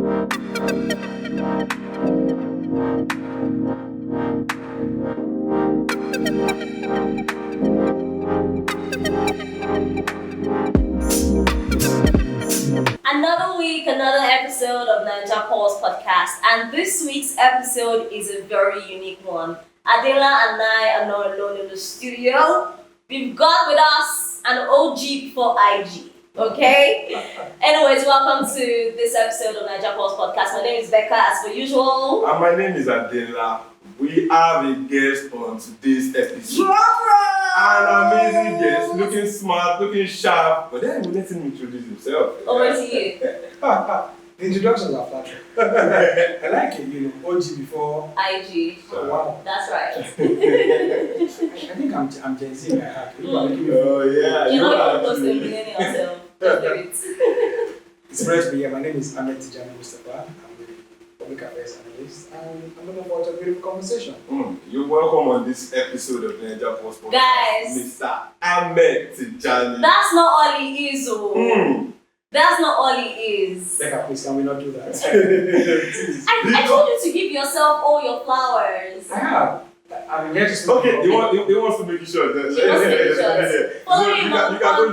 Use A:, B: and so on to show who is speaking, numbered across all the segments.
A: Another week, another episode of Ninja Pulse podcast, and this week's episode is a very unique one. Adela and I are not alone in the studio. We've got with us an OG before IG. Okay? Anyways, welcome to this episode of Ninja Pulse podcast. My name is Becca, as per usual.
B: And my name is Adela. We have a guest on today's episode. An amazing guest, looking smart, looking sharp. But then we'll let him introduce himself.
A: Over to you.
C: The introductions are flattering. I like it, OG before
A: IG.
C: Oh, wow.
A: That's right.
C: I think I'm Gen Z in my heart. People are making me feel.
B: Oh, yeah.
A: You're not
B: are
A: even close to
B: too.
A: a millennial, so just do it.
C: It's great to be here. My name is Ahmed Tijani Mustafa. I'm the public affairs analyst, and I'm looking forward to a beautiful conversation.
B: You're welcome on this episode of Ninja Post Podcast.
A: Guys.
B: Mr. Ahmed Tijani.
A: That's not all he is, oh. That's not all he is.
C: Becca, please, can we not do that?
A: I told you to give yourself all your flowers.
C: I have. I'm here to speak.
B: Okay, he wants to make it short.
A: He wants to make it short. Follow him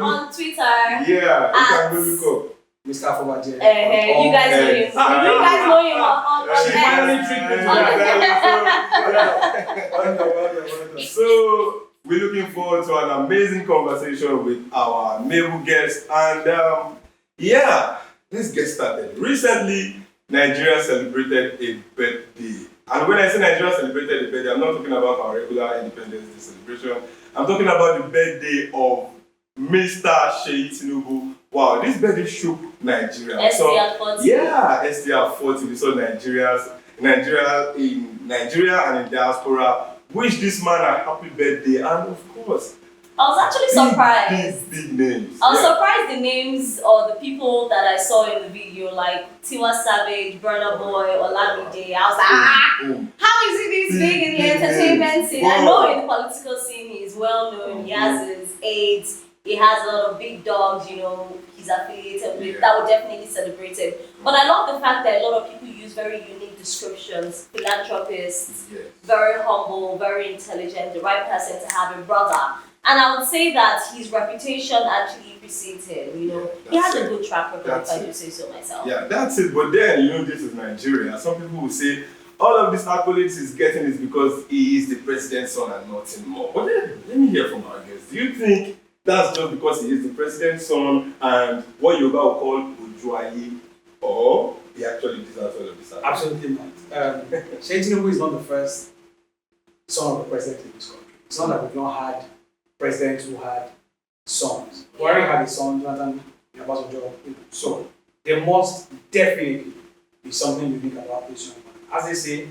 A: on Twitter.
B: Yeah, you can go look up.
C: Mr. Afobaje.
A: You guys know him. You guys know him on
C: She finally tricked me to
B: So, we're looking forward to an amazing conversation with our naval guest. And yeah, let's get started. Recently, Nigeria celebrated a birthday. And when I say Nigeria celebrated a birthday, I'm not talking about our regular Independence Day celebration. I'm talking about the birthday of Mr. Seyi Tinubu. Wow, this birthday shook Nigeria.
A: STR 40.
B: Yeah, STR 40. We saw Nigeria and in diaspora wish this man a happy birthday, and of course,
A: I was actually surprised.
B: Big names.
A: I was surprised the names or the people that I saw in the video, like Tiwa Savage, Burna Boy, Olamide. I was like, how is he this big in the entertainment scene? I know in the political scene he's well known. He has his aides. He has a lot of big dogs, he's affiliated with. That would definitely celebrate him. But I love the fact that a lot of people use very unique descriptions. Philanthropist, very humble, very intelligent, the right person to have a brother. And I would say that his reputation actually precedes him. He has a good track record, if I do say so myself.
B: Yeah, that's it. But then, this is Nigeria. Some people will say all of these accolades he's getting is because he is the president's son and nothing more. But then, let me hear from our guests. Do you think that's just because he is the president's son and what Yoruba will call Ojuaye, or he actually deserves all of this?
C: Absolutely not. Seyi Tinubu is not the first son of a president in this country. It's not that we've not had presidents who had sons. Buhari had a son, Jonathan Obasanjo. So there must definitely be something unique about this young man. As they say,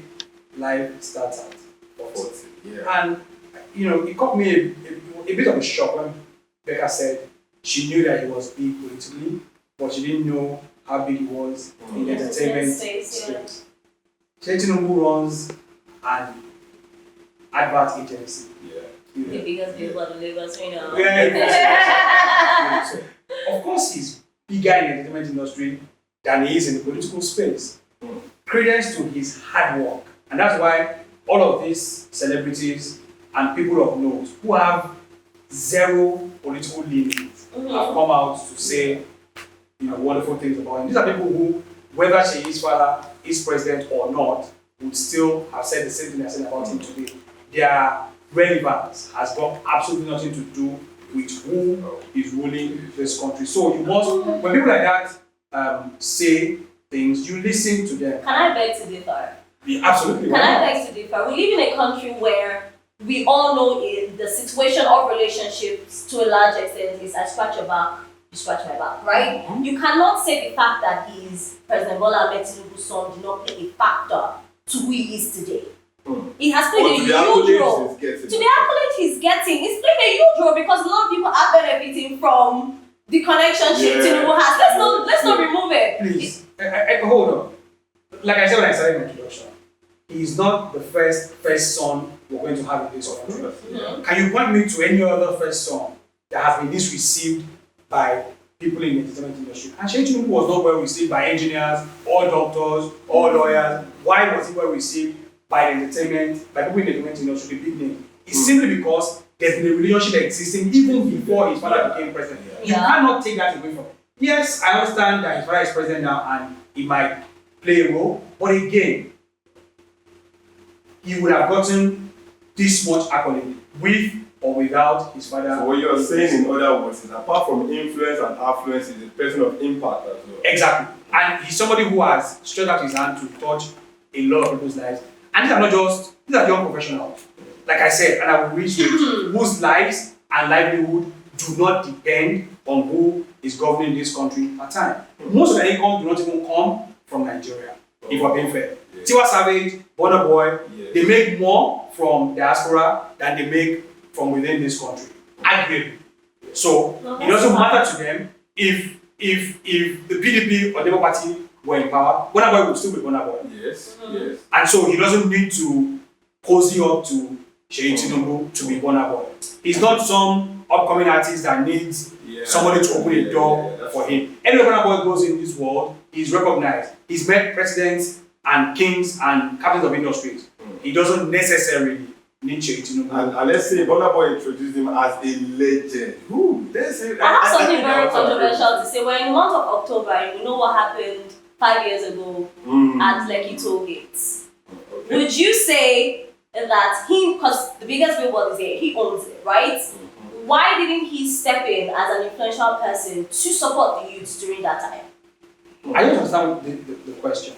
C: life starts at 40.
B: Yeah.
C: And it caught me a bit of a shock when Becca said she knew that he was big politically, but she didn't know how big he was in the entertainment space. Seyi Tinubu runs an advert agency.
A: The biggest billboard in Lagos,
C: So, of course, he's bigger in the entertainment industry than he is in the political space. Credence to his hard work. And that's why all of these celebrities and people of note who have zero political leanings have come out to say wonderful things about him. These are people who, whether Seyi's father is president or not, would still have said the same thing I said about him today. Their relevance has got absolutely nothing to do with who is ruling this country. So you must, when people like that say things, you listen to them.
A: Can I beg to differ?
C: Absolutely.
A: Can I beg to differ? We live in a country where we all know the situation of relationships to a large extent is I scratch your back, you scratch my back, right? You cannot say the fact that he's President Bola Ahmed Tinubu's son did not play a factor to who he is today. He has played a huge role. To the accolade he's getting, he's played a huge role because a lot of people are benefiting from the connection Tinubu has. Let's not remove it.
C: Please, hold on. Like I said when I started my introduction, he's not the first son we're going to have in this country. Can you point me to any other first son that has been disreceived by people in the entertainment industry. And Seyi Tinubu was not well received by engineers, or doctors, or lawyers. Why was he well received by the entertainment, by people in the entertainment industry, the big name? It's simply because there's been a relationship existing even before his father became president. You cannot take that away from him. Yes, I understand that his father is president now and he might play a role, but again, he would have gotten this much accolade with or without his father.
B: So what you're saying in other words is apart from influence and affluence, he's a person of impact as well.
C: Exactly. And he's somebody who has stretched out his hand to touch a lot of people's lives. And these are not just, these are young professionals. Like I said, and I will reiterate, whose lives and livelihood do not depend on who is governing this country at time. Most of their income do not even come from Nigeria, if we're being fair. Yeah. Tiwa Savage, Burna Boy, they make more from diaspora than they make from within this country. Arguably. So it doesn't matter to them if the PDP or Labour Party were in power, Burna Boy would still be Burna Boy.
B: Yes, yes.
C: And so he doesn't need to cozy up to Seyi Tinubu to be Burna Boy. He's not some upcoming artist that needs somebody to open a door for him. Anywhere Burna Boy goes in this world, he's recognized. He's met presidents and kings and captains of industries. He doesn't necessarily need Seyi Tinubu.
B: And let's say Burna Boy introduced him as a legend.
A: I have something very controversial to say. We're in the month of October and you know what happened 5 years ago at Lekki Toll Gates. Okay. Would you say that because the biggest billboard is here, he owns it, right? Why didn't he step in as an influential person to support the youths during that time?
C: I don't understand the question.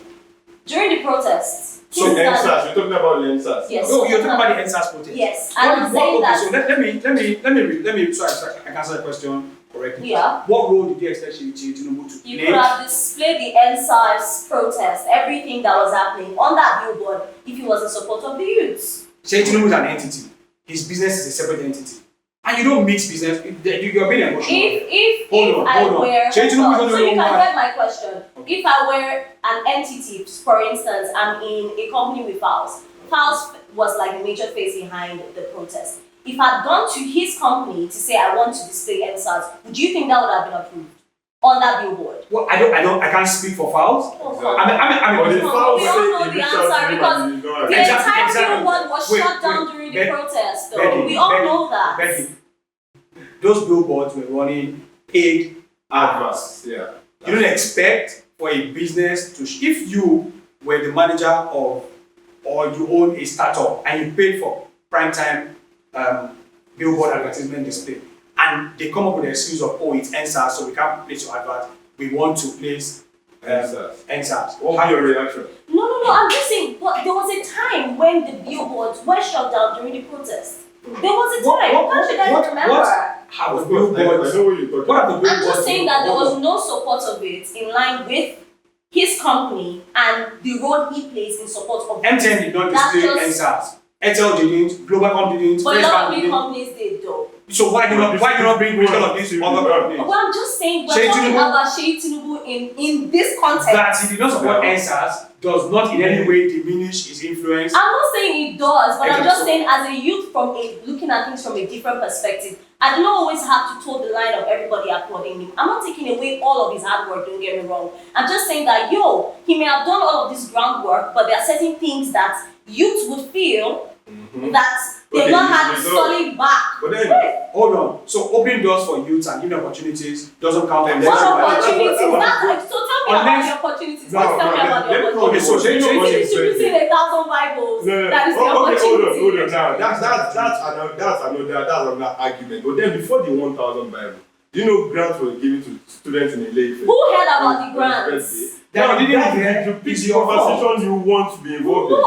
A: During the protests.
B: So NSAS, you're talking about the NSAS?
A: Yes.
C: Oh, you're talking about the NSAS protest?
A: Yes. And I'm saying that.
C: So let me so I can answer the question correctly.
A: Yeah.
C: What role did you expect Seyi Tinubu to play?
A: You could have displayed the NSAS protest, everything that was happening on that billboard if he was in support of the youths.
C: Seyi Tinubu is an entity. His business is a separate entity. And you don't mix business. You're being emotional. Hold on.
A: So you can get my question. Okay. If I were an entity, for instance, I'm in a company with Files. Files was like the major face behind the protest. If I'd gone to his company to say I want to display NSAS, would you think that would have been approved on that billboard?
C: Well, I can't speak for Files.
A: Oh,
B: we all
A: know the answer because the entire billboard was shut down during the protest, though. We all know that.
C: Becky, those billboards were running paid adverts.
B: Yeah.
C: You don't expect for a business to, if you were the manager of, or you own a startup and you paid for prime time billboard advertisement display, and they come up with the excuse of, oh, it's NSAS, so we can't place your advert. We want to place NSAS.
B: What was your reaction?
A: No, I'm just saying, but there was a time when the billboards were shut down during the protest. There was a time. Can't you guys remember?
C: How the billboards?
A: I'm just saying that there was no support of it in line with his company and the role he plays in support of it.
C: MTN did not display NSAS. Airtel didn't, Globalcom didn't,
A: but a lot of big companies did though.
C: So why do you not bring critical of these other companies?
A: Well, I'm just saying, we're talking about Seyi Tinubu in this context.
C: That he did not support NSAS does not in any way diminish his influence.
A: I'm not saying it does, but I'm just saying as a youth looking at things from a different perspective, I don't always have to toe the line of everybody applauding him. I'm not taking away all of his hard work, don't get me wrong. I'm just saying that, he may have done all of this groundwork, but there are certain things that youth would feel that they've not had a solid back.
B: But then,
C: hold on. So opening doors for youths and giving opportunities doesn't count.
A: What opportunities? So tell me about the opportunities. Tell me about the opportunities.
B: Okay, so
A: distributing 1,000 Bibles. That is the opportunity.
B: Hold on. Now, that's another argument. But then before the 1,000 Bibles, do you know grants were given to students in Ile-Ife?
A: Who heard about the grants?
B: That is the conversation you want to be involved in.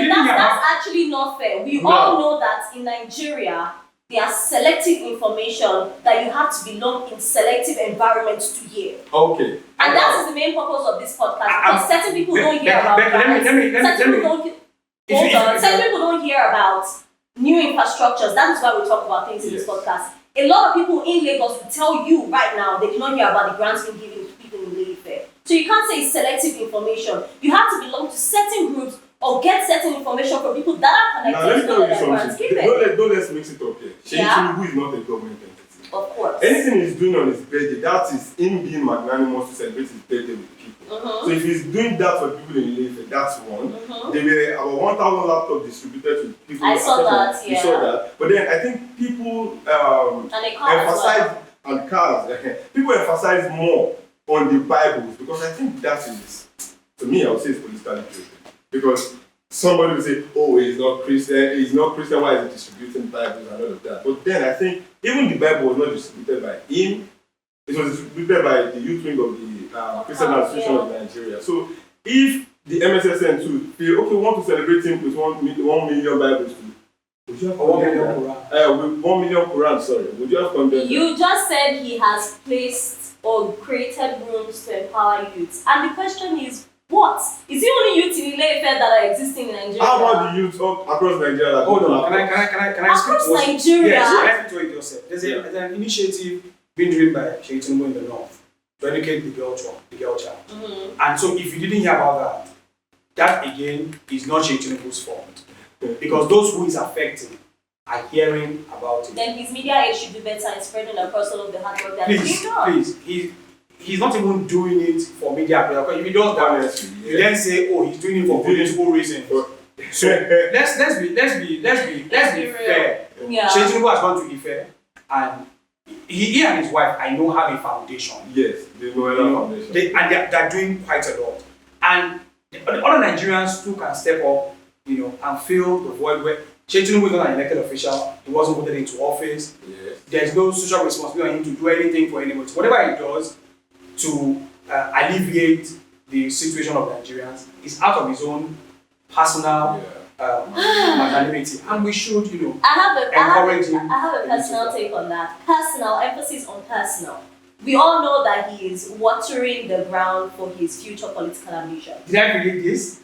A: That's actually not fair. We all know that in Nigeria, there are selective information that you have to belong in selective environments to hear.
B: Okay.
A: And that is the main purpose of this podcast. Because certain people don't hear about certain people don't hear about new infrastructures. That is why we talk about things in this podcast. A lot of people in Lagos will tell you right now they did not hear about the grants being given to people in Ile-Ife. So you can't say it's selective information. You have to belong to certain groups or get certain information from people that are connected.
B: Now let me tell you something. Don't let's mix it up here. Seyi Tinubu is not a government entity.
A: Of course.
B: Anything he's doing on his birthday, that is him being magnanimous to celebrate his birthday with people. So if he's doing that for people in Ilefe, that's one. There were about 1,000 laptops distributed to people.
A: I saw that,
B: You saw that. But then I think people emphasize on cars. People emphasize more on the Bibles because I think that is, to me, I would say it's politically driven. Because somebody will say, oh, he's not Christian, why is he distributing Bibles and all of that? But then I think even the Bible was not distributed by him, it was distributed by the youth wing of the Christian Association of Nigeria. So if the MSSN too feel, okay, we want to celebrate him with 1 million Bibles too, would you have
C: 1 million Quran?
B: With 1 million Quran, sorry. Would you have condemned
A: You just said he has placed or created rooms to empower youths. And the question is, what? Is it only youth in Ilefe that are existing in Nigeria?
B: How about the youth across Nigeria? Like
C: Hold on, can I speak
A: across
C: to what?
A: Nigeria?
C: Yes, can I speak to it yourself? There's an initiative being driven by Seyi Tinubu in the north to educate the girl child. And so if you didn't hear about that again is not Seyi Tinubu's fault. Because those who is affecting are hearing about it.
A: Then his media aid should do better in spreading across all of the hard work that he's doing.
C: Please, he's not even doing it for media appeal. If he does that, you then say, oh, he's doing it for political reasons. So let's be fair.
A: Yeah.
C: Seyi Tinubu has gone to Ife, and he and his wife, I know, have a foundation.
B: Yes, they know a foundation.
C: They're doing quite a lot. And the other Nigerians too can step up, and fill the void where Seyi Tinubu is not an elected official. He wasn't voted into office.
B: Yes.
C: There's no social responsibility on him to do anything for anybody. So whatever he does to alleviate the situation of Nigerians is out of his own personal magnanimity, and we should, encourage him.
A: I have a personal take on that. Personal, emphasis on personal. We all know that he is watering the ground for his future political ambition.
C: Did I believe this?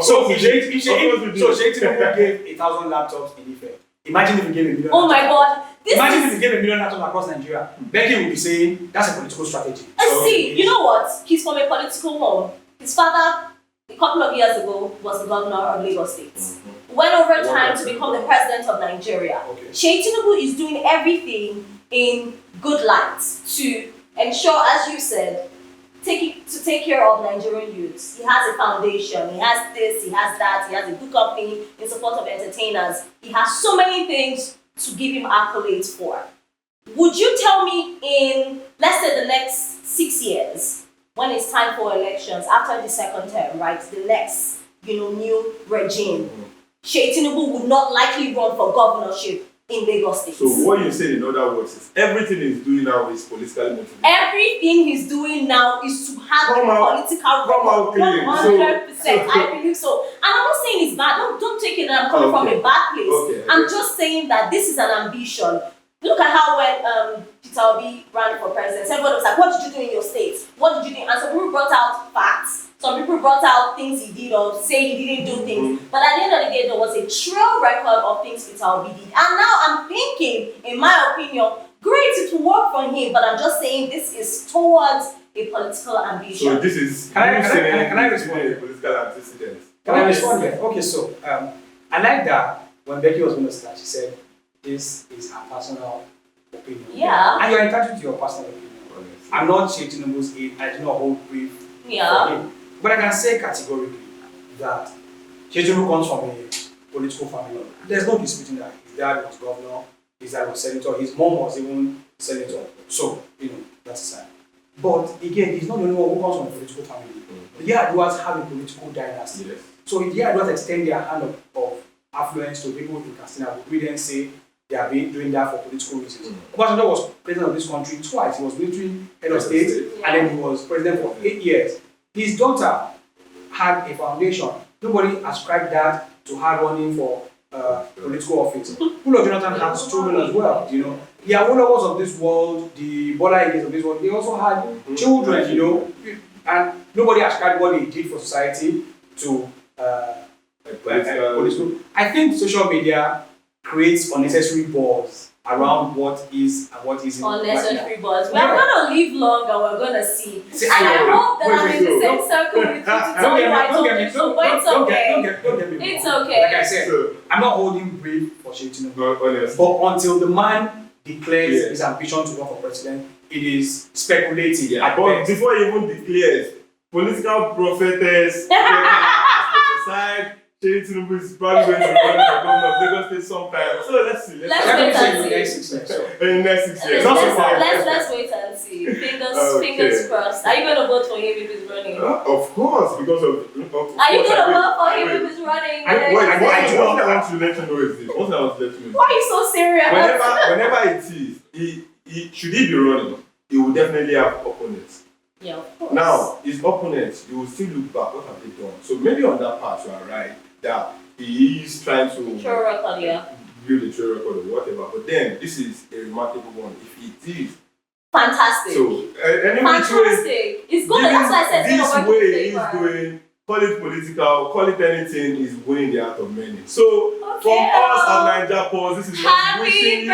B: So
C: Seyi Tinubu gave 1,000 laptops in Ife. Imagine if he gave 1 million.
A: Oh my God!
C: Imagine if he gave 1 million laptops across Nigeria. Becky would be saying that's a political strategy.
A: See, you know what? He's from a political home. His father, a couple of years ago, was the governor of Lagos State. Went over time to become the president of Nigeria.
C: Okay.
A: Seyi Tinubu is doing everything in good light to ensure, as you said, take care of Nigerian youths. He has a foundation, he has this, he has that, he has a good company in support of entertainers. He has so many things to give him accolades for. Would you tell me in, let's say, the next 6 years, when it's time for elections, after the second term, right, the next, new regime, Seyi Tinubu would not likely run for governorship in Lagos State?
B: So what you said, in other words, is everything he's doing now is politically motivated.
A: Everything he's doing now is to have a political record. 100%. I believe so. And I'm not saying it's bad. Don't take it that I'm coming from a bad place.
B: Okay.
A: I'm just saying that this is an ambition. Look at how when Peter Obi ran for president, everybody was like, what did you do in your state? What did you do? And some people brought out facts. Some people brought out things he did or say he didn't do things. But at the end of the day, there was a trail record of things Peter Obi did. And now I'm thinking, in my opinion, great, it will work for him. But I'm just saying this is towards a political ambition.
B: So this is
C: Can I respond?
B: A political antecedent.
C: Can I respond there? Okay, so I like that when Becky was going to start, she said, this is her personal opinion.
A: Yeah.
C: And you're entitled to your personal opinion. I'm not Seyi Tinubu's aide. I do not hold brief for him. But I can say categorically that Seyi Tinubu comes from a political family. There's no disputing that. His dad was governor, his dad was senator, his mom was even senator. So, that's aside. But again, he's not the only one who comes from a political family. The Yar'Aduas have a political dynasty.
B: Yes.
C: So if the Yar'Aduas extend their hand of affluence to people in Katsina, we then say they are doing that for political reasons. Obasanjo was president of this country twice. He was military head of state, and then he was president for 8 years. His daughter had a foundation. Nobody ascribed that to her running for political office. Goodluck Jonathan has children as well. The Awolowos of this world, the Bola Iges of this world, they also had children. And nobody ascribed what they did for society to political. I think social media creates unnecessary buzz around what is and what isn't.
A: Unnecessary buzz. We are going to live long and we're going to see. And I hope that I'm in the same circle with you to tell you I told you so, but it's okay.
C: Don't get me wrong.
A: It's okay.
C: Like I said, I'm not holding brief for Seyi Tinubu. But until the man declares his ambition to run for president, it is speculative.
B: Yeah, but before he even declares, political prophetess prophesied Seyi Tinubu is probably going to run for governor of Lagos State sometime. So let's see.
A: Let's wait and see.
B: In the next 6 years.
A: Let's wait and see. Fingers crossed. Are you going to vote for him if he's running?
B: Of course, because of.
A: Are you going to vote for him if he's running?
B: What I want to let you know is this.
A: Why are you so serious?
B: Whenever it is, should he be running, he will definitely have opponents.
A: Yeah, of course.
B: Now, his opponents, you will still look back, what have they done? So maybe on that part you are right, that he is trying to
A: true record, yeah.
B: build a true record or whatever. But then, this is a remarkable one. If it is.
A: Fantastic.
B: So,
A: fantastic. It's good. That's why I said
B: this way he's going, call it political, call it anything, is winning the heart of many. So, from us at Naija Pulse, this is just wishing you a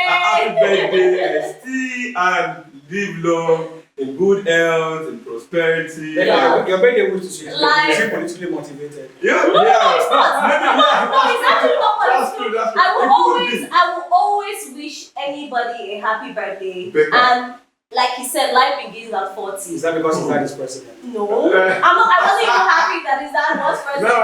B: happy birthday, ST, and live long. In good health, in prosperity.
C: Yeah. Your birthday was to see
A: like,
C: politically motivated.
B: Yeah,
A: no, it's not. No, it's actually not political.
B: That's true.
A: I will always wish anybody a happy birthday. And like he said, life begins at 40.
C: Is that because his dad is president?
A: No. I wasn't even happy that his dad was president.
B: No,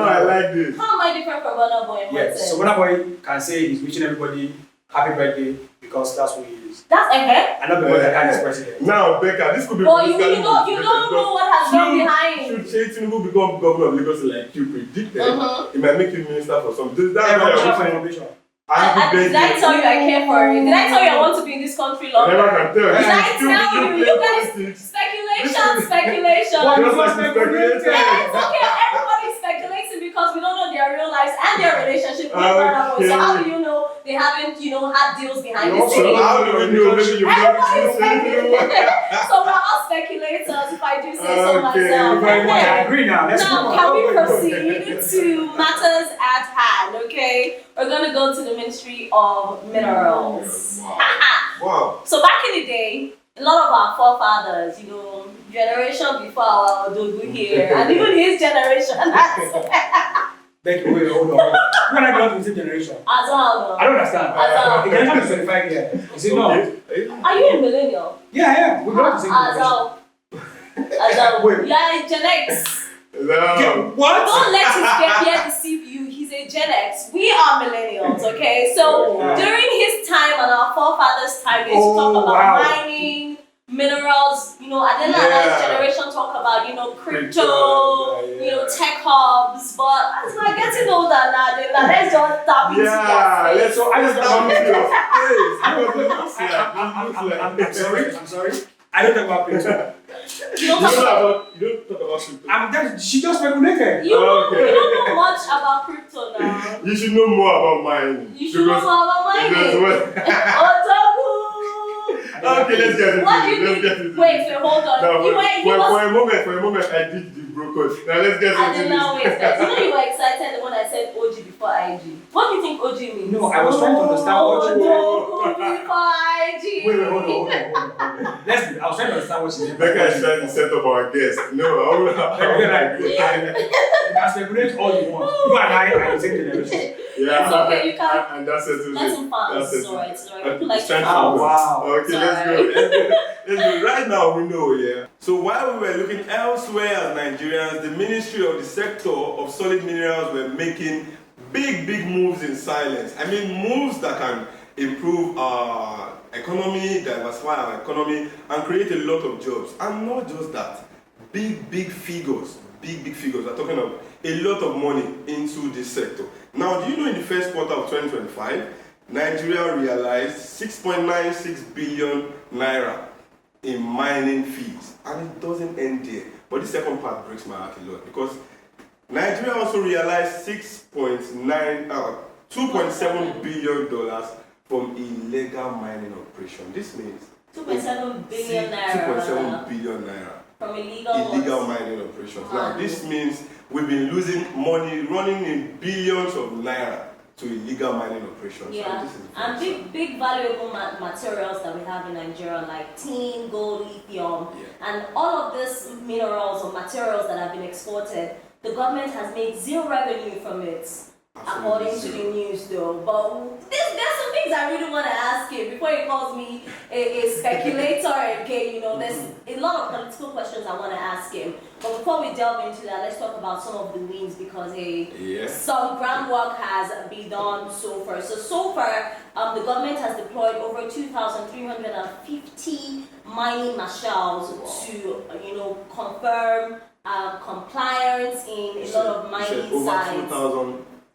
B: I like this.
A: How am I different from Burna Boy?
C: Yes. So Burna Boy can say he's wishing everybody happy birthday because that's who he is.
A: That's a head.
C: And not because the dad is president.
B: Now, Becca, this could be.
A: But you don't know what has gone behind.
B: Should Seyi Tinubu become governor of Lagos like you predicted, it might make him minister for something. That's why I'm wishing.
A: Did I tell you I care for it? Did I tell you I want to be in this country longer?
B: I never can tell.
A: Did I tell you? You guys, speculation. Yeah, it's okay. Everybody's speculating because we don't know their real lives and their relationship with Burna Boy. So how do you know they haven't, had deals behind the scenes?
B: How do we know? Maybe you've
A: Everybody's speculating. So we're all speculators, if I do say so myself.
C: I agree now.
A: Now, can we proceed to matters at hand? Okay, we're gonna go to the Ministry of Minerals.
B: Wow.
A: So back in the day, a lot of our forefathers, generation before our Odogu here, and even his generation.
C: Wait, hold on. When I belong to the same generation.
A: As well.
C: I don't understand. The generation is 25 years. Is it not?
A: Are you a millennial?
C: Yeah, I am. We belong to the same generation.
A: Wait. Yeah, Gen X.
B: No.
C: What?
A: Don't let his behavior deceive you. He's a Gen X. We are millennials, okay? So during his time and our forefathers' time, they used to talk about mining, minerals. Adela's generation talk about crypto, tech hubs. But as we're getting older now, let's just tap into that space.
C: So I just don't
B: I'm
C: sorry. I don't talk about crypto.
A: You don't talk
B: about crypto.
C: She just speculated.
A: You don't know much about crypto now.
B: You should know more about mining.
A: You should know more about mining.
B: Okay, let's get into it.
A: Wait, hold on.
B: For a moment, I did the bro code. Now let's get into this.
A: You were excited when I said OG before IG. What do you think OG means?
C: No, I was trying to understand what you
A: OG before IG.
C: Wait, hold on. I was trying to understand what you meant.
B: Becca is trying to set up our guest. No, I won't.
C: You can speculate all you want. You and I are the same generation.
B: Yeah,
A: it's okay, you can.
B: And that's it.
A: Let him pass. It's alright. People like
C: wow.
B: Okay, let's go. Right now, we know, So while we were looking elsewhere as Nigerians, the Ministry of the Sector of Solid Minerals were making big moves in silence. I mean, moves that can improve our economy, diversify our economy, and create a lot of jobs. And not just that, big figures. We're talking of a lot of money into this sector. Now, do you know in the first quarter of 2025, Nigeria realized 6.96 billion naira in mining fees. And it doesn't end there. But the second part breaks my heart a lot because Nigeria also realized $2.7 billion from illegal mining operation. This means
A: 2.7 billion naira.
B: 2.7 billion naira.
A: From illegal
B: mining operations. Now, this means we've been losing money, running in billions of naira to illegal mining operations.
A: Yeah, and big valuable materials that we have in Nigeria, like tin, gold, lithium, and all of these minerals or materials that have been exported, the government has made zero revenue from it, according to the news, though. But there's some big things I really want to ask him before he calls me a speculator again. You know, there's a lot of political questions I want to ask him. But before we delve into that, let's talk about some of the wins because some groundwork has been done so far. So far, the government has deployed over 2,350 mining marshals to, confirm compliance in a lot of mining sites.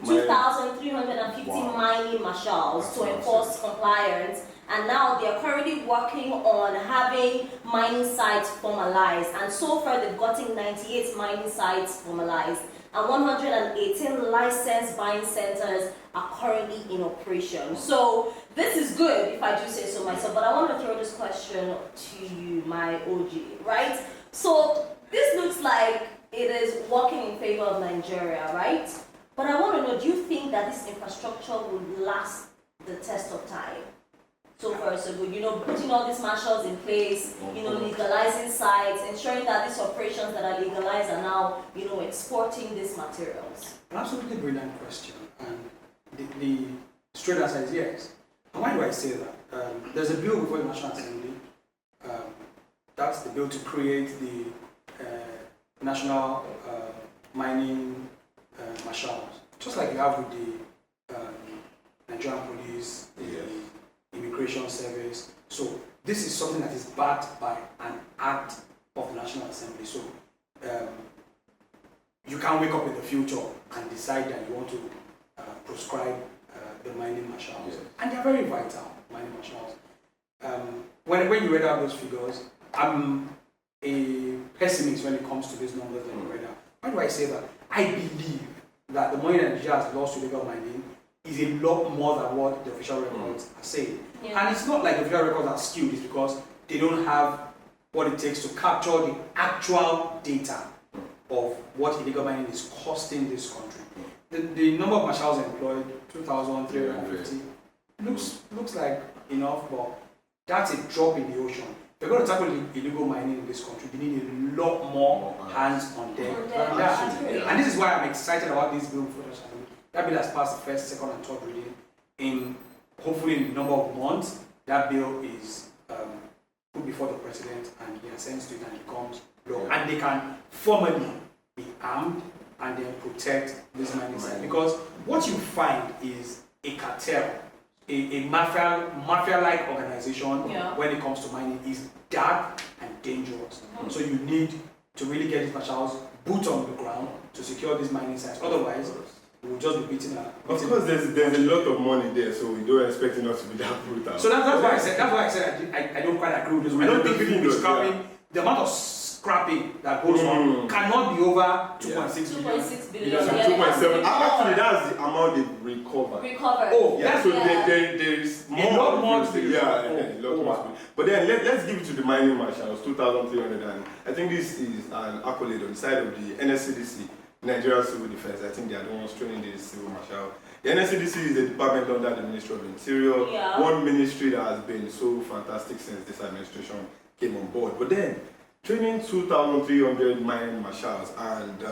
A: 2,350 mining marshals to enforce compliance, and now they are currently working on having mining sites formalized. And so far, they've gotten 98 mining sites formalized, and 118 licensed buying centers are currently in operation. So this is good, if I do say so myself. But I want to throw this question to you, my OG. Right? So this looks like it is working in favor of Nigeria, right? But I want to know, do you think that this infrastructure will last the test of time? So far, so good. Putting all these marshals in place, legalizing sites, ensuring that these operations that are legalized are now, exporting these materials.
C: An absolutely brilliant question. And the straight answer is yes. And why do I say that? There's a bill before the National Assembly. That's the bill to create the national mining marshals, just like you have with the Nigerian police, the immigration service. So this is something that is backed by an act of the National Assembly. So you can't wake up in the future and decide that you want to proscribe the mining marshals. And they're very vital, mining marshals. When you read out those figures, I'm a pessimist when it comes to these numbers that you read out. Why do I say that? I believe that the money that Nigeria has lost to illegal mining is a lot more than what the official records are saying. Yeah. And it's not like the official records are skewed, it's because they don't have what it takes to capture the actual data of what illegal mining is costing this country. The number of marshals employed, 2,350, looks like enough, but that's a drop in the ocean. If you're going to tackle illegal mining in this country, they need a lot more hands on deck than that. And this is why I'm excited about this bill for us. That bill has passed the first, second, and third reading. Hopefully in a number of months, that bill is put before the president and he assents to it and it becomes law. And they can formally be armed and then protect this mining site. Because what you find is a cartel, a mafia-like organization when it comes to mining is dark and dangerous. So you need to really get these marshals boots on the ground to secure these mining sites. Otherwise, we'll just be beating our...
B: Of course, there's a lot of money there, so we don't expect it not to be that brutal.
C: So that's why I said I don't quite agree with this. I don't think people will be scrapping. The amount of scrapping that goes on cannot be over 2.6 billion.
A: 2.6 billion.
B: 2.7. Actually, that's the amount they've recovered.
A: Oh,
B: yeah. So there is more.
C: A lot more.
B: A lot more. But then let's give it to the mining marshals, 2,300. And I think this is an accolade on the side of the NSCDC, Nigerian Civil Defense. I think they are the ones training the civil marshal. The NSCDC is a department under the Ministry of Interior. One ministry that has been so fantastic since this administration came on board. But then training 2,300 mining marshals, and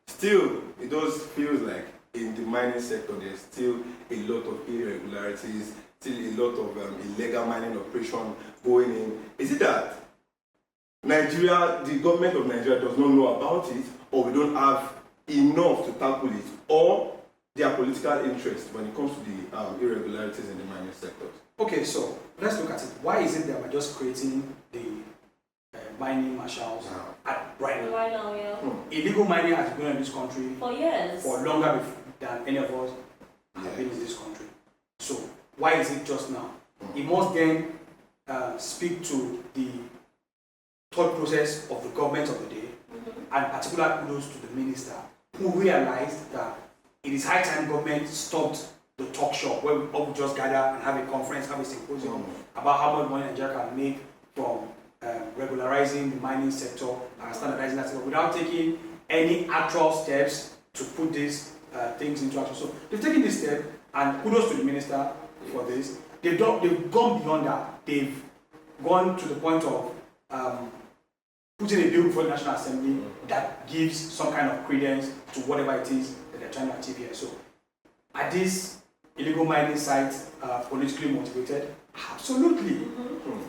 B: still it does feels like in the mining sector there's still a lot of irregularities, still a lot of illegal mining operation going in. Is it that Nigeria, the government of Nigeria does not know about it, or we don't have enough to tackle it, or their political interest when it comes to the irregularities in the mining sectors?
C: Okay, so let's look at it. Why is it that we're just creating the mining marshals right now?
A: Right now,
C: Illegal mining has been going in this country
A: for years,
C: for longer than any of us have been in this country. So why is it just now? It must then speak to the thought process of the government of the day, and particular kudos to the minister who realized that it is high time government stopped the talk shop where we all just gather and have a conference, have a symposium about how much money Nigeria can make from regularizing the mining sector and standardizing that sector without taking any actual steps to put these things into action. So they've taken this step, and kudos to the minister for this. They've gone beyond that. They've gone to the point of putting a bill before the National Assembly that gives some kind of credence to whatever it is that they're trying to achieve here. So at this illegal mining sites politically motivated? Absolutely.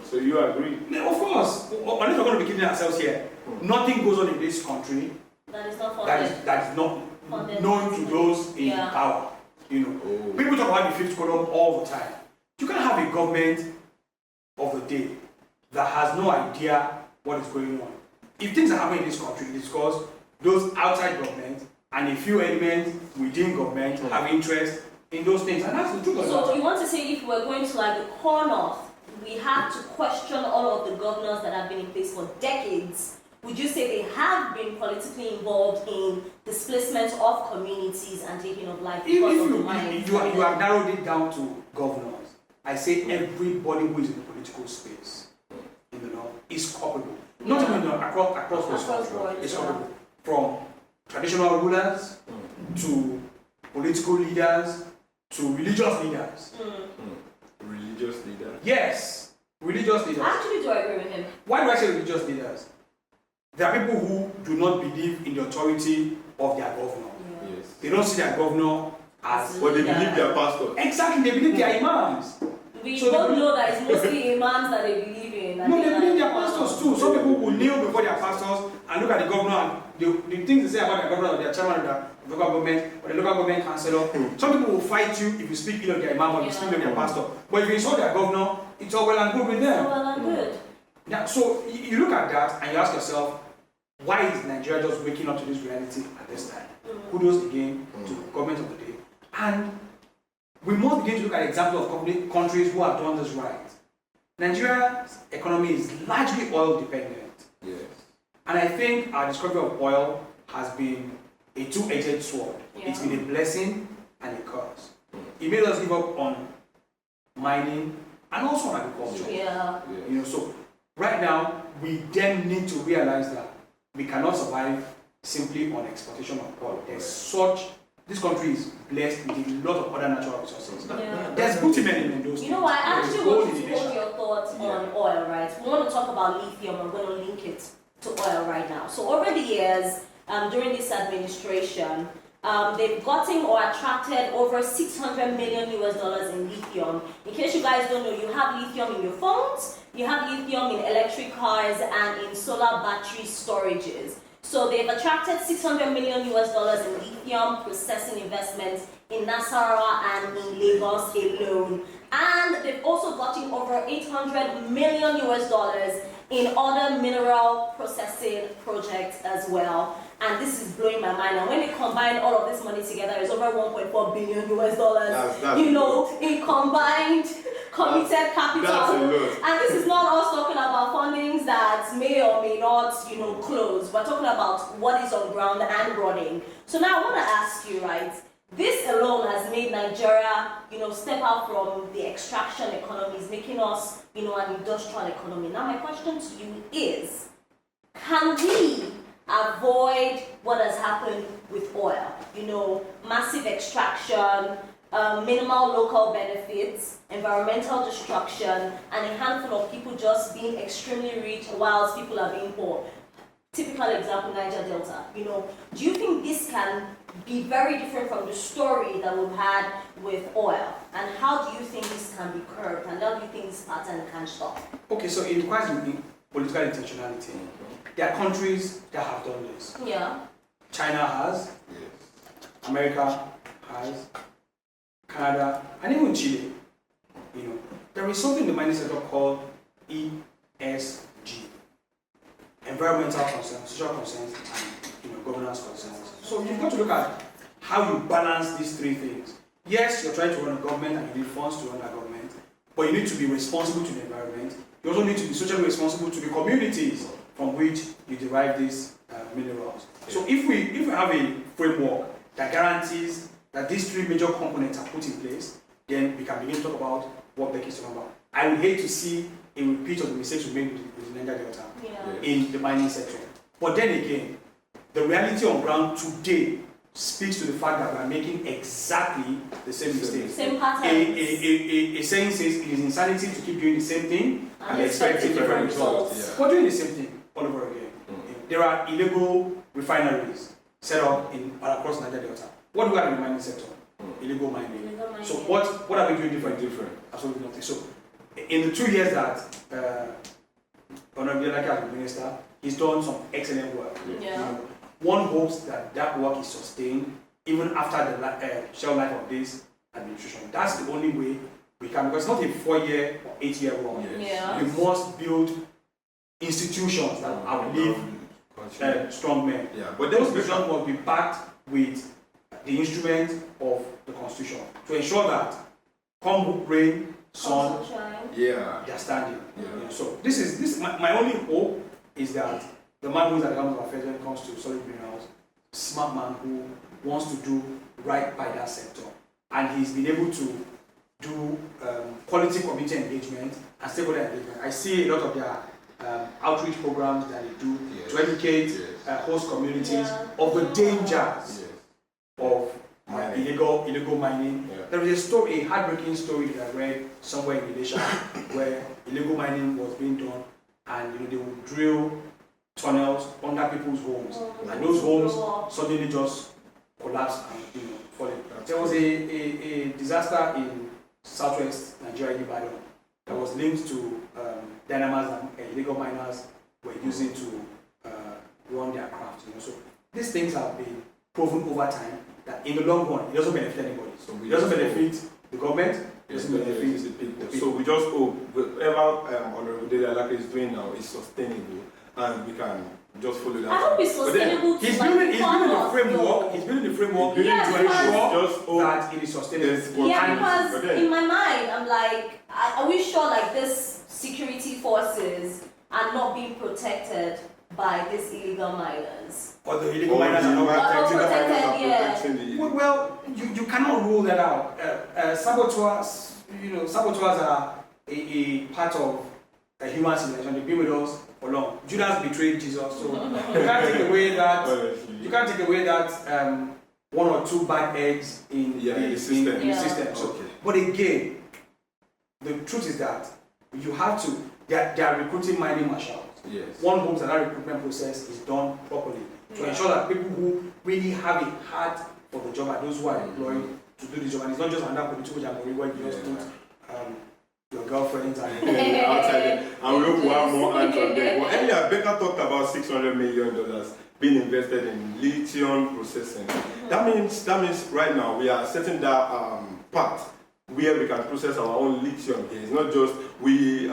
B: So you agree?
C: Yeah, of course. Unless we're going to be kidding ourselves here, nothing goes on in this country
A: That is not funded.
C: that is not
A: Funded.
C: known to those in
A: Yeah.
C: power. You know,
B: Oh.
C: people talk about the fifth column all the time. You can't have a government of the day that has no idea what is going on. If things are happening in this country, it's because those outside government and a few elements within government have interest in those things, and that's the truth of
A: So
C: it.
A: you want to say if we're going to like the core north, we have to question all of the governors that have been in place for decades. Would you say they have been politically involved in displacement of communities and taking of life because of the mines?
C: You have narrowed it down to governors. I say everybody who is in the political space in the north is culpable. Not even across the country. It's culpable. From traditional rulers to political leaders to religious leaders.
B: Religious leader.
C: Yes, religious leaders.
A: Actually, do I agree with him?
C: Why do I say religious leaders? There are people who do not believe in the authority of their governor.
B: Yes.
C: They don't see their governor as
B: But they believe their pastor.
C: exactly. They believe they are imams.
A: We
C: So
A: both
C: they-
A: know that it's mostly imams that they believe in.
C: No, they believe their pastors too. Some people will kneel before their pastors and look at the governor and the things they say about their governor or their chairman of the local government or the local government councillor. Some people will fight you if you speak ill of their imam or you speak ill of their pastor. But if you insult their governor, it's all well and good with them.
A: Well and good.
C: Now, so you look at that and you ask yourself, why is Nigeria just waking up to this reality at this time? Kudos again to the government of the day. And we must begin to look at examples of countries who have done this right. Nigeria's economy is largely oil dependent.
B: Yes.
C: And I think our discovery of oil has been a two-edged sword.
A: Yeah.
C: It's been a blessing and a curse. It made us give up on mining and also on agriculture.
A: Yeah.
C: You know, so right now we then need to realize that we cannot survive simply on exportation of oil. This country is blessed with a lot of other natural resources.
A: Yeah.
C: There's bitumen in those.
A: You know what? I
C: There is
A: actually
C: gold
A: want
C: in
A: to
C: the
A: hold
C: nation.
A: your thoughts on oil, right? We want to talk about lithium. I'm going to link it to oil right now. So over the years, during this administration, they've gotten or attracted over $600 million in lithium. In case you guys don't know, you have lithium in your phones, you have lithium in electric cars, and in solar battery storages. So they've attracted $600 million in lithium processing investments in Nasarawa and in Lagos alone. And they've also gotten over $800 million in other mineral processing projects as well. And this is blowing my mind. And when they combine all of this money together, it's over $1.4 billion.
B: That's
A: You know, in combined committed capital.
B: That's a lot.
A: And this is not us talking about fundings that may or may not, you know, close. We're talking about what is on ground and running. So now I want to ask you, right? This alone has made Nigeria, you know, step out from the extraction economies, making us, you know, an industrial economy. Now my question to you is, can we avoid what has happened with oil? You know, massive extraction, minimal local benefits, environmental destruction, and a handful of people just being extremely rich whilst people are being poor. Typical example, Niger Delta. You know, do you think this can be very different from the story that we've had with oil? And how do you think this can be curbed? And how do you think this pattern can stop?
C: Okay, so it requires political intentionality. There are countries that have done this.
A: Yeah.
C: China has,
B: Yes.
C: America has, Canada, and even Chile. You know, there is something in the mining sector called ESG, environmental concerns, social concerns, and governance concerns. So you've got to look at how you balance these three things. Yes, you're trying to run a government and you need funds to run that government, but you need to be responsible to the environment. You also need to be socially responsible to the communities from which you derive these minerals. So if we have a framework that guarantees that these three major components are put in place, then we can begin to talk about what Becky is talking about. I would hate to see a repeat of the mistakes we made with the Niger Delta in the mining sector. But then again, the reality on ground today speaks to the fact that we are making exactly the same mistakes.
A: Same patterns.
C: A saying says it is insanity to keep doing the same thing and expect different results.
B: Yeah.
C: We're doing the same thing all over again. There are illegal refineries set up across Niger Delta. What do we have in the mining sector? Illegal mining. So what are we doing different? Absolutely nothing. So in the 2 years that Honorable Yelaki as the minister, he's done some excellent work.
A: Yeah.
C: You know, one hopes that work is sustained even after the shelf life of this administration. That's the only way we can, because it's not a 4-year or 8-year run.
A: Yeah.
C: We must build institutions that outlive strong men.
B: Yeah, but
C: Those institutions must be backed with the instrument of the constitution to ensure that come rain, sun, they are standing.
B: Yeah.
C: So this my only hope is that the man who is at the helm of affairs when it comes to solid minerals, smart man who wants to do right by that sector, and he's been able to do quality community engagement and stakeholder engagement. I see a lot of their outreach programs that they do to educate host communities of the dangers of illegal mining.
B: Yeah.
C: There is a heartbreaking story that I read somewhere in Malaysia where illegal mining was being done, and they would drill tunnels under people's homes, and those homes suddenly just collapsed and fall. There was a disaster in southwest Nigeria, Ibadan, that was linked to dynamites that illegal miners were using to run their craft. So these things have been proven over time that in the long run it doesn't benefit anybody. So it doesn't benefit the government, it doesn't benefit the people.
B: So we just hope whatever Honorable Yelaki is doing now is sustainable, and we can just follow that.
A: I hope it's sustainable.
C: He's building the framework. He's building the framework to ensure that it is sustainable.
A: Yeah, because in my mind, I'm like, are we sure like this security forces are not being protected by these illegal miners?
C: Or the illegal miners are not
A: protected,
C: Well, you cannot rule that out. Saboteurs, saboteurs are a part of a human civilization. They've been with us for long. Judas betrayed Jesus, so you can't take away that one or two bad eggs in the system. So, but again, the truth is that you have to. They are recruiting mining marshals.
B: Yes.
C: One hopes that recruitment process is done properly to ensure that people who really have a heart for the job are those who are employed to do the job, and it's not just another political jamboree where you just put your girlfriends and
B: outside there. And we hope we have more hands on deck. Well, earlier, Becca talked about $600 million being invested in lithium processing. That means right now we are setting that part where we can process our own lithium here. It's not just we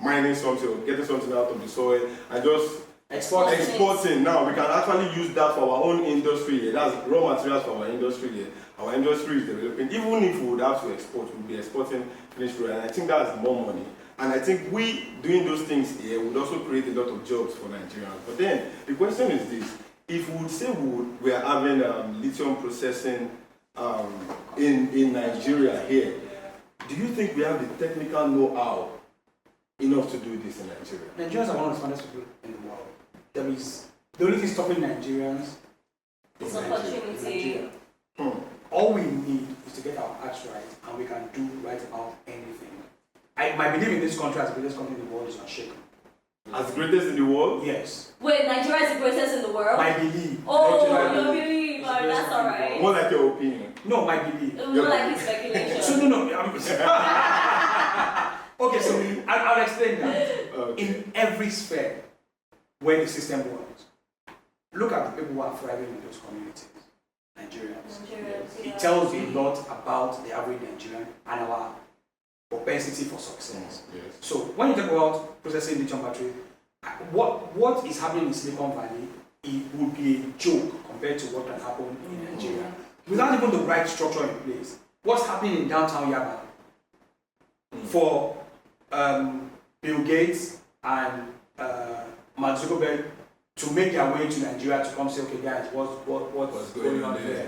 B: mining something or getting something out of the soil and just exporting. Now we can actually use that for our own industry here. That's raw materials for our industry here. Our industry is developing. Even if we would have to export, we'll be exporting finished product. And I think that's more money. And I think we doing those things here would also create a lot of jobs for Nigerians. But then the question is this: if we would say we are having lithium processing in Nigeria here, do you think we have the technical know-how enough to do this in Nigeria?
C: Nigerians are one of the smartest people in the world. The only thing stopping Nigerians
A: is opportunity.
C: All we need is to get our acts right, and we can do right about anything. My belief in this country as the greatest country in the world is unshaken.
B: As the greatest in the world?
C: Yes.
A: Wait, Nigeria is the greatest in the world?
C: My belief.
A: Oh, your belief. That's alright.
B: More like your opinion.
C: No, my belief.
A: More like his speculation.
C: So no. Okay, so I'll explain that.
B: Okay.
C: In every sphere where the system works, look at the people who are thriving in those communities. Nigerians. It tells you a lot about the average Nigerian and our propensity for success.
B: Yes.
C: So when you talk about processing lithium battery, what is happening in Silicon Valley, it would be a joke compared to what can happen in Nigeria. Without even the right structure in place. What's happening in downtown Yaba for Bill Gates and Mark Zuckerberg to make their way to Nigeria to come say, okay guys, what's going on there?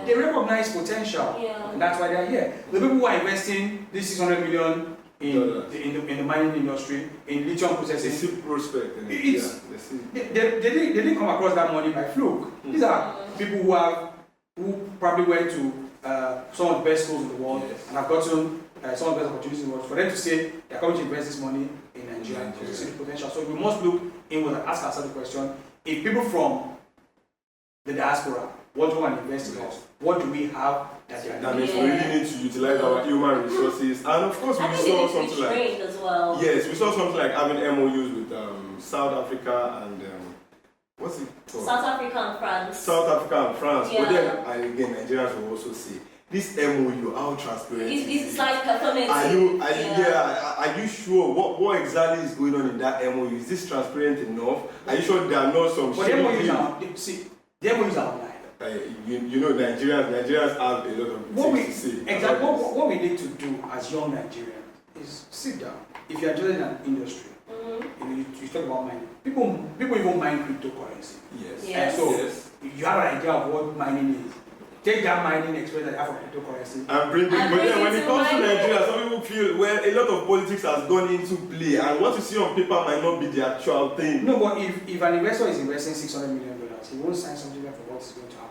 C: They recognize potential, and that's why they're here. The people who are investing this $600 million in the mining industry, in lithium processing,
B: they see prospect.
C: They didn't come across that money by fluke. These are people who probably went to some of the best schools in the world and have gotten some of the best opportunities in the world. For them to say they're coming to invest this money in Nigeria to see the potential. So we must look inward and ask ourselves the question: if people from the diaspora. What do we want to invest in us? What do we have that they are
B: That
C: doing?
B: means we really need to utilize our human resources, and of course
A: I
B: we
A: think
B: saw
A: they need to
B: something
A: be
B: like
A: trained as well.
B: yes, we saw something like having MOUs with South Africa and what's it called?
A: South Africa and France.
B: South Africa and France. But
A: Yeah.
B: then again, Nigerians will also say this MOU, how transparent is
A: It's
B: it?
A: like performance.
B: Are you sure what exactly is going on in that MOU? Is this transparent enough? Are you sure there are not some
C: But the MOUs are, see, the MOUs are online.
B: you know, Nigerians have a lot of things to say.
C: Exactly. What we need to do as young Nigerians is sit down. If you are just in an industry, you talk about mining. People even mine cryptocurrency.
B: Yes.
A: Yes.
C: And so
B: Yes.
C: you have an idea of what mining is. Take that mining experience that you have for cryptocurrency.
B: And bring it, but then when it comes to Nigeria, some people feel well, a lot of politics has gone into play, and what you see on paper might not be the actual thing.
C: No, but if an investor is investing $600 million, he won't sign something for what's going to happen.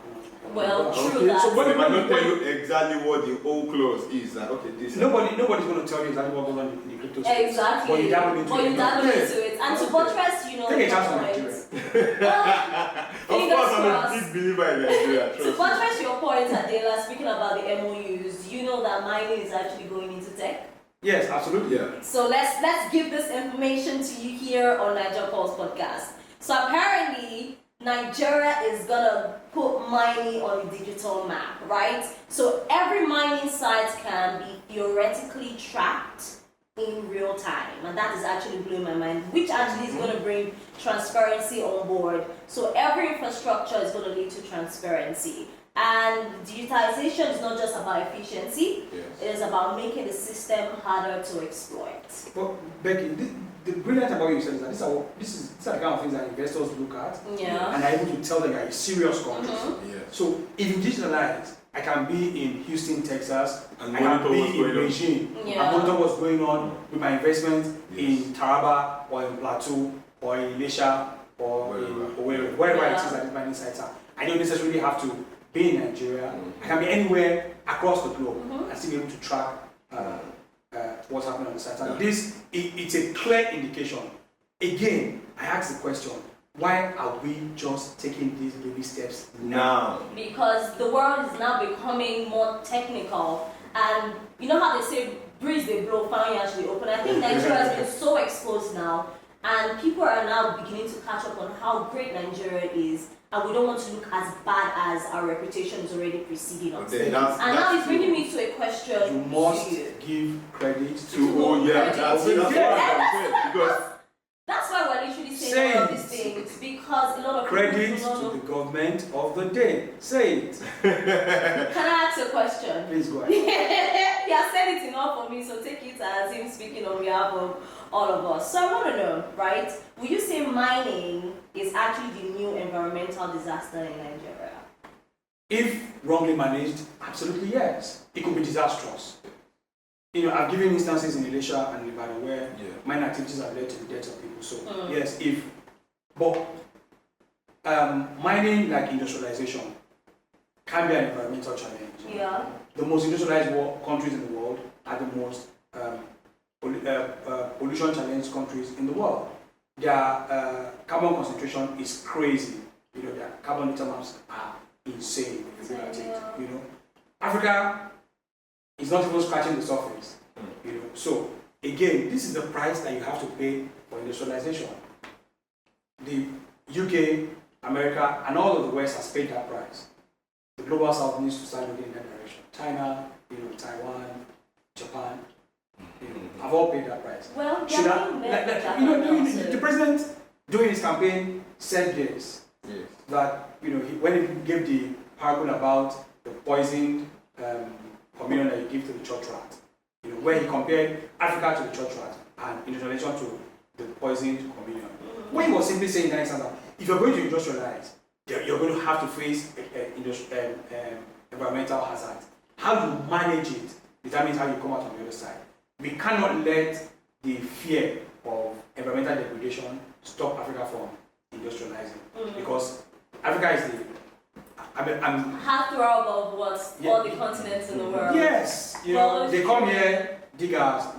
A: Well, true
B: Okay,
A: that.
B: so but they might not tell you exactly what the whole clause is. Like, okay, this.
C: Nobody's going to tell you exactly what goes on in the crypto space.
A: Exactly.
C: But you dabble into it.
A: into it. And to buttress,
C: Take a chance on Nigeria.
B: Of course, I'm a big believer in Nigeria.
A: To buttress your point, Adela, speaking about the MOUs, you know that mining is actually going into tech.
C: Yes, absolutely.
B: Yeah.
A: So let's give this information to you here on Niger Pulse podcast. So apparently, Nigeria is gonna put mining on the digital map, right? So every mining site can be theoretically tracked in real time, and that is actually blowing my mind, which actually is going to bring transparency on board. So every infrastructure is going to lead to transparency, and digitalization is not just about efficiency.
B: Yes.
A: It is about making the system harder to exploit.
C: But Becky, the brilliant about you said is that these are the kind of things that investors look at
A: Yeah.
C: and are able to tell that you are a serious company.
B: Yes.
C: So if you digitalize, I can be in Houston, Texas,
B: And
C: I can
B: monitor what's
C: be in
B: going on.
C: Beijing,
A: Yeah.
C: and monitor what's going on with my investments
B: Yes.
C: in Taraba or in Plateau or in Elisha or wherever it is that these mining sites are. I don't necessarily have to be in Nigeria. I can be anywhere across the globe and still be able to track what's happening on the site. And it's a clear indication. Again, I ask the question, why are we just taking these baby steps now?
A: Because the world is now becoming more technical, and you know how they say breeze they blow, fire actually open. I think Nigeria has been so exposed now, and people are now beginning to catch up on how great Nigeria is, and we don't want to look as bad as our reputation is already preceding us.
B: Okay,
A: And now it's bringing me to a question.
C: You must
A: to you.
C: give credit
B: To
C: to
B: that's what I'm saying. Because
A: That's why we're literally saying all of these things, because a lot of
C: credit
A: people don't
C: to
A: know.
C: the government of the day. Say it.
A: Can I ask a question?
C: Please go ahead.
A: He has said it enough for me, so take it as him speaking on behalf of all of us. So I want to know, right? Will you say mining is actually the new environmental disaster in Nigeria?
C: If wrongly managed, absolutely yes. It could be disastrous. You know, I've given instances in Elisha and Ibadan where mining activities have led to the deaths of people. So yes, mining like industrialization can be an environmental challenge.
A: Yeah.
C: The most industrialized countries in the world are the most pollution challenged countries in the world. Their carbon concentration is crazy. You know, their carbon neutral maps are insane if you look at it. You know, Africa is not even scratching the surface. You know, so again, this is the price that you have to pay for industrialization. The UK, America, and all of the West has paid that price. The global South needs to start looking in that direction. China, you know, Taiwan, Japan, you know, have all paid that price.
A: Well,
C: Should the president during his campaign said this, that when he gave the parable about the poisoned communion that you give to the church rat, where he compared Africa to the church rat and industrialization to the poisoned communion. When he was simply saying that, if you're going to industrialize, you're going to have to face environmental hazard. How you manage it determines how you come out on the other side. We cannot let the fear of environmental degradation stop Africa from industrializing, because Africa is
A: heartthrob of all the continents in the world.
C: Yes, they come here, dig our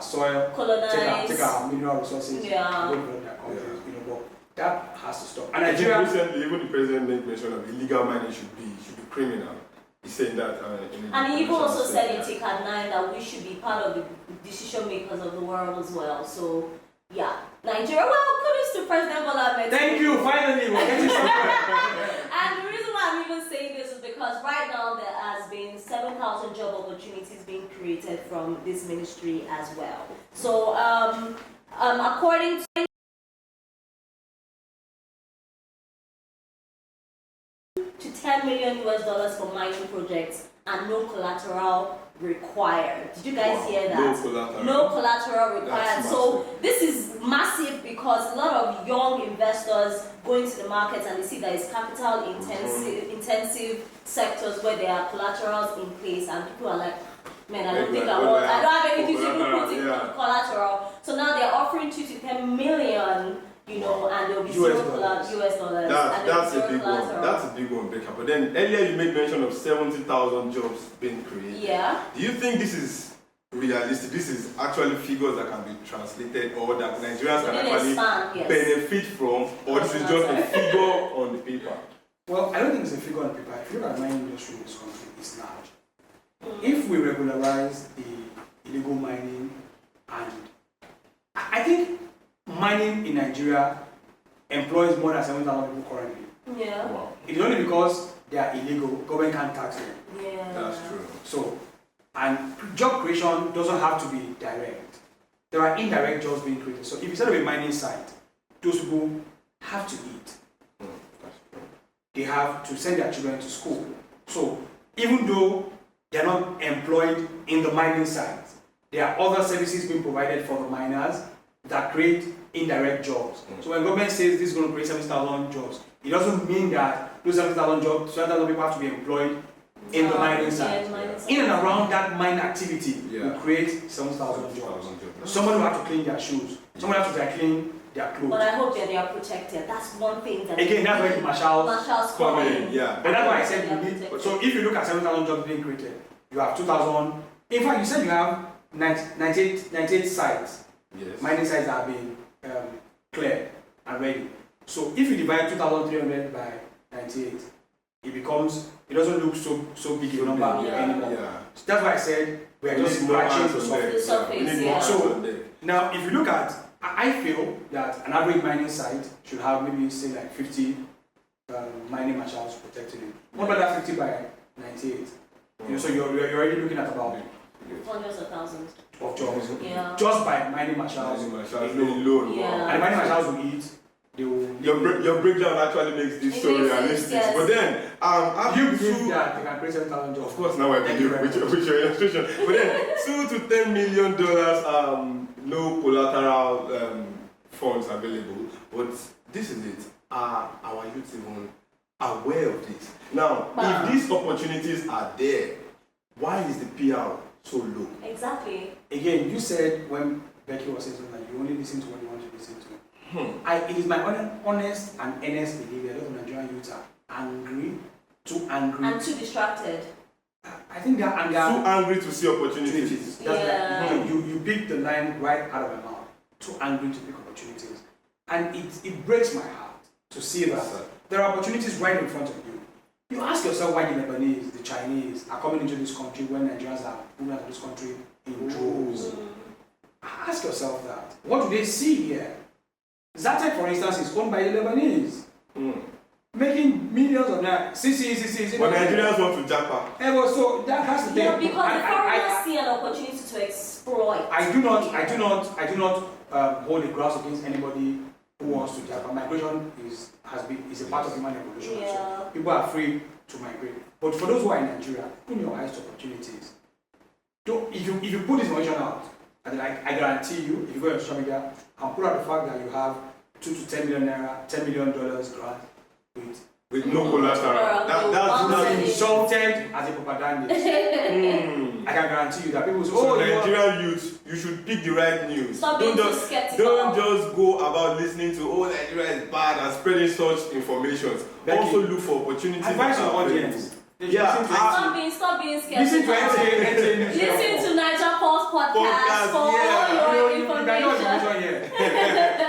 C: soil,
A: colonize,
C: take our mineral resources,
A: yeah.
C: go develop their countries. But That has to stop. And
B: I think
C: Nigeria,
B: recently, even the president made mention of illegal mining should be criminal. He's saying that.
A: And he even also said in TICAD 9 that we should be part of the decision makers of the world as well. So, yeah. Nigeria, well, kudos to President Bola Ahmed.
C: thank you, finally, we're getting somewhere.
A: And the reason why I'm even saying this is because right now there has been 7,000 job opportunities being created from this ministry as well. So, according to $10 million for mining projects and no collateral required. Did you guys hear that? No collateral required. So this is massive because a lot of young investors go into the market and they see that it's capital intensive sectors where there are collaterals in place and people are like, man, I don't have anything to put in collateral. So now they're offering 2 to 10 million. And there'll be US dollars.
B: That's a big one. That's a big one, Becca. But then earlier you made mention of 70,000 jobs being created.
A: Yeah.
B: Do you think this is realistic? This is actually figures that can be translated or that Nigerians can actually benefit from, or this is just a figure on the paper?
C: Well, I don't think it's a figure on the paper. If you look at the mining industry in this country, it's large. If we regularize the illegal mining, and I think mining in Nigeria employs more than 7,000 people currently.
A: Yeah.
B: Wow.
C: It's only because they are illegal, government can't tax them.
A: Yeah.
B: That's true.
C: So, and job creation doesn't have to be direct. There are indirect jobs being created. So if you set up a mining site, those people have to eat.
B: That's true.
C: They have to send their children to school. So even though they are not employed in the mining site, there are other services being provided for the miners that create indirect jobs. So when government says this is going to create 7,000 jobs, it doesn't mean that those 7,000 jobs, 7,000 people have to be employed in the mining site. In and around that mine activity will create 7,000 jobs. Someone will have to clean their shoes. Someone will have to clean their clothes.
A: But I hope that they are protected. That's one thing that...
C: Again, that's where the marshals
B: come in. Yeah.
C: But that's why I said you need... So if you look at 7,000 jobs being created, you have 2,000... In fact, you said you have 98 sites.
B: Yes.
C: Mining sites that are being cleared and ready. So if you divide 2,300 by 98, it doesn't look so big a number anymore.
B: Yeah.
C: So that's why I said we are just scratching the surface. So now if you look at, I feel that an average mining site should have maybe say like 50 mining marshals protecting it. What about that 50 by 98? So you're already looking at about
A: hundreds of thousands
C: of jobs.
A: Yeah.
C: Just by mining marshals
B: alone.
A: Yeah.
C: And the mining marshals will eat.
B: Your breakdown actually makes this so realistic.
A: Yes.
B: But then,
C: do you believe that they can create 7,000 jobs?
B: Of course, now I believe with your illustration. But then, $2 to $10 million, no collateral funds available. But this is it. Are our youth even aware of this? Now, if these opportunities are there, why is the PR so low?
A: Exactly.
C: Again, you said when Becky was saying that you only listen to what you want to listen to. It is my honest and earnest belief that a lot of Nigerian youths are angry, too angry.
A: And too distracted.
C: I think they're angry.
B: Too angry to see opportunities.
C: You pick the line right out of my mouth. Too angry to pick opportunities. And it breaks my heart to see that there are opportunities right in front of you. You ask yourself why the Lebanese, the Chinese are coming into this country when Nigerians are moving out of this country in droves. Ask yourself that. What do they see here? Zatec, for instance, is owned by the Lebanese. Making millions of naira.
B: But Nigerians want to japa.
C: So that's the thing.
A: Yeah, because the foreigners see an opportunity to exploit.
C: I do not hold a grudge against anybody who wants to japa. Migration is a part of human evolution.
A: Yeah.
C: So people are free to migrate. But for those who are in Nigeria, open your eyes to opportunities. If you put this information out, and I guarantee you, if you go on social media and put out the fact that you have $2 to $10 million grant
B: with no collateral, that's
C: insulted as a propagandist. I can guarantee you that people say,
B: so Nigerian youth, you should pick the right news.
A: Stop being too skeptical.
B: Don't just go about listening to Nigeria is bad and spreading such information. Also look for opportunities.
C: Advise your audience. They should
B: Yeah,
C: listen to
A: Stop being scared.
C: Listen to NTA News.
A: Listen to Niger Pulse podcast for
B: yeah.
A: all your
C: You can get
A: information.
C: here.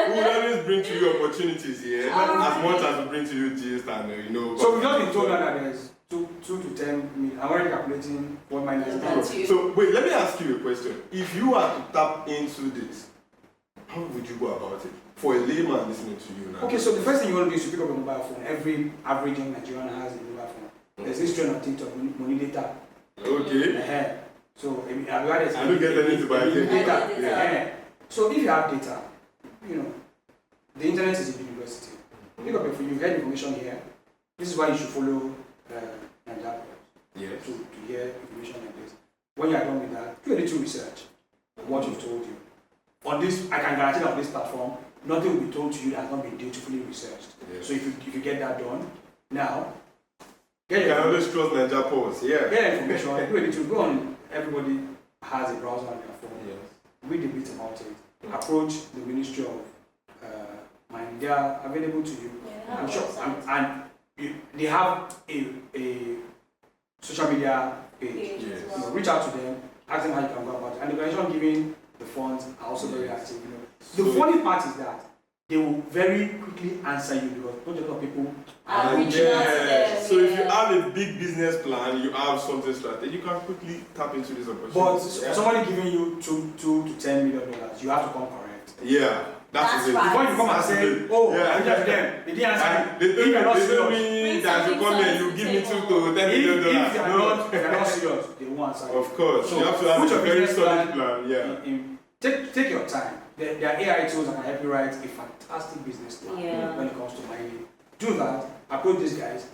B: We will always bring to you opportunities here, as much as we bring to you gist and
C: So we've just been told that there's 2 to 10 million. I'm already calculating what my next
A: That's you.
B: So wait, let me ask you a question. If you were to tap into this, how would you go about it? For a layman listening to you now.
C: Okay, so the first thing you want to do is to pick up a mobile phone. Every average young Nigerian has a mobile phone. There's this trend on TikTok, money data.
B: Okay.
C: So
B: I don't get anything by
C: data.
A: Yeah.
C: So if you have data, the internet is a university. Pick up a phone, you get information here. This is why you should follow Nigeria
B: Yes.
C: to hear information like this. When you are done with that, do a little research. What you've told you. On this, I can guarantee that on this platform, nothing will be told to you that has not been dutifully researched.
B: Yes.
C: So if you get that done, now
B: You can always trust Niger Pulse, yeah.
C: get information. Do a little. Go on. Everybody has a browser on their phone.
B: Yes.
C: Read a bit about it. Approach the Ministry of Mine. They are available to you.
A: Yeah,
C: I'm sure. They have a social media page.
B: Yes.
C: Reach out to them. Ask them how you can go about it. And the organization giving the funds are also very active. The funny part is that they will very quickly answer you because not a lot of people
A: are reaching out to them.
B: So if you have a big business plan, you have something strategic, you can quickly tap into this opportunity.
C: But somebody giving you $2 to $10 million, you have to come correct.
B: Yeah,
A: That's
B: it.
A: right.
C: Before you come and say, oh, I reached out to them, they didn't answer
B: They
C: me. If you're not
B: told
C: serious,
B: me that you come here, you give me $2 to $10 million.
C: if you're not serious, they won't answer you.
B: Of course,
C: So
B: you have to have
C: put
B: a
C: your
B: very
C: business
B: solid plan. Yeah.
C: Take your time. There are AI tools that can help you write a fantastic business plan when it comes to mining. Do that. Approach these guys.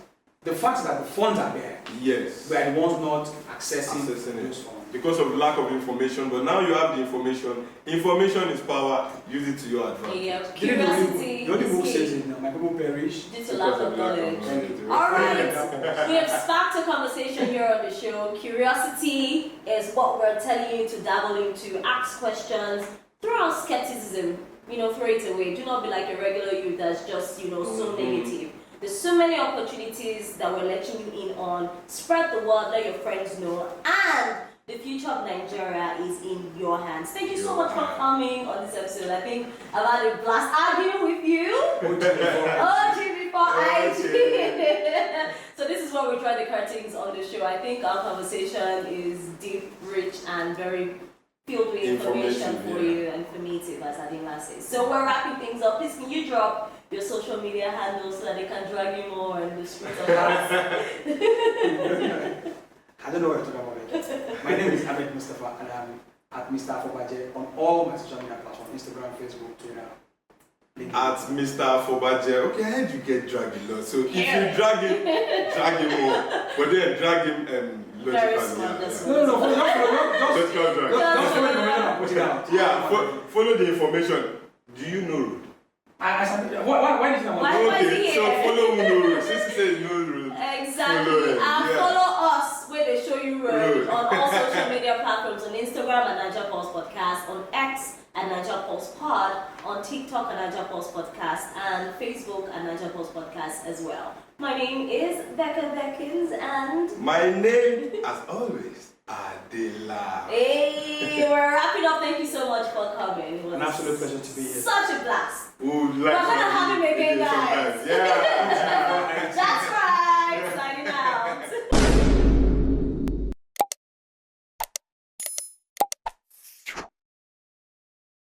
C: The fact that the funds are there,
B: Yes.
C: we are the ones not accessing
B: Accessing
C: those
B: it.
C: funds.
B: Because of lack of information, but now you have the information. Information is power. Use it to your advantage.
A: Yeah,
C: The
A: curiosity
C: only book
A: is
C: says
A: key.
C: it now. My people perish.
A: Due to lack of knowledge.
B: knowledge.
A: All right, we have sparked a conversation here on the show. Curiosity is what we're telling you to dabble into, ask questions, throw out skepticism, throw it away. Do not be like a regular youth that's just, so negative. There's so many opportunities that we're letting you in on. Spread the word, let your friends know, and the future of Nigeria is in your hands. Thank you so much for coming on this episode. I think I've had a blast arguing with you. OG before IG. So this is where we try the curtains on the show. I think our conversation is deep, rich, and very filled with information for you and informative, as Adima says. So we're wrapping things up. Please, can you drop your social media handles so that they can drag you more in the streets of us?
C: I don't know what you're talking about. My name is Ahmed Mustafa and I'm at Mr. Afobaje on all my social media platforms, Instagram, Facebook, Twitter.
B: At Mr. Fobaje. Okay, how did you get dragged a lot? So if you drag him more. But then drag him
A: Very
B: logically.
A: smart,
B: Yeah,
A: that's
B: yeah.
C: No,
B: Let's go drag.
C: just follow the information and put it out.
B: Yeah, follow the information. Do you know road?
C: Why did you know
A: Why is he
B: Okay, so
A: here?
B: follow no road. Since he says no road.
A: Exactly.
B: Follow him,
A: And
B: yeah.
A: follow us where they show you road
B: Road.
A: on all social media platforms, on Instagram at Niger Pulse Podcast, on X at Niger Pulse Pod, on TikTok at Niger Pulse Podcast, and Facebook at Niger Pulse Podcast as well. My name is Becca Beckins, and
B: My name, as always, Adela.
A: hey, we're wrapping up. Thank you so much for coming. It was
C: An absolute pleasure to be here.
A: such a blast.
B: We're
A: We're gonna have him again, guys.
B: sometimes. Yeah.